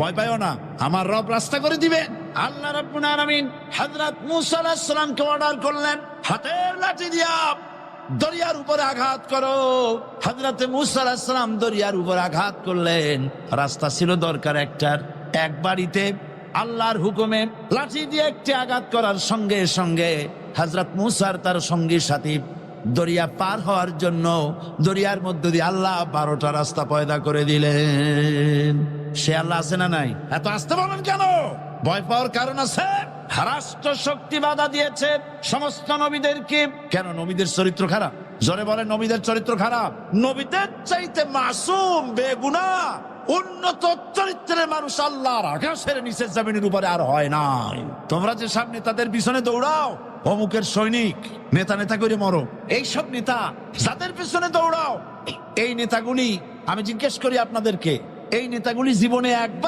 ভয় পাইও না, আমার রব রাস্তা করে দিবে। আল্লাহ রাব্বুল আলামিন হযরত মূসা আলাইহিস সালামকে অর্ডার করলেন, হাতের লাঠি দিয়া দরিয়ার উপরে আঘাত করো। হযরত মূসা আলাইহিস সালাম দরিয়ার উপরে আঘাত করলেন। রাস্তা ছিল দরকার একটার, এক বাড়িতে আল্লাহর হুকুমে লাঠি দিয়ে একটি আঘাত করার সঙ্গে সঙ্গে হযরত মূসার তার সঙ্গী সাথী দরিয়া পার হওয়ার জন্য দরিয়ার মধ্য দিয়ে আল্লাহ 12টা রাস্তা পয়দা করে দিলেন। সে আল্লাহ আছে না নাই? এত আসতে বলেন কেন? ভয় পাওয়ার কারণ আছে। রাষ্ট্র শক্তি বাধা দিয়েছে সমস্ত নবীদেরকে। কেন? নবীদের চরিত্র খারাপ? জোরে বলেন, নবীদের চরিত্র খারাপ? নবীদের চাইতে মাসুম বেগুনাহ উন্নত চরিত্রের মানুষ আল্লাহর আকাশের নিচের জমিনের উপরে আর হয় নাই। তোমরা যে সব নেতাদের পিছনে দৌড়াও, অমুকের সৈনিক, নেতা নেতা করে মরো, এইসব নেতা যাদের পিছনে দৌড়াও, এই নেতাগুলি, আমি জিজ্ঞেস করি আপনাদেরকে, এই নেতাগুলি জীবনে একবার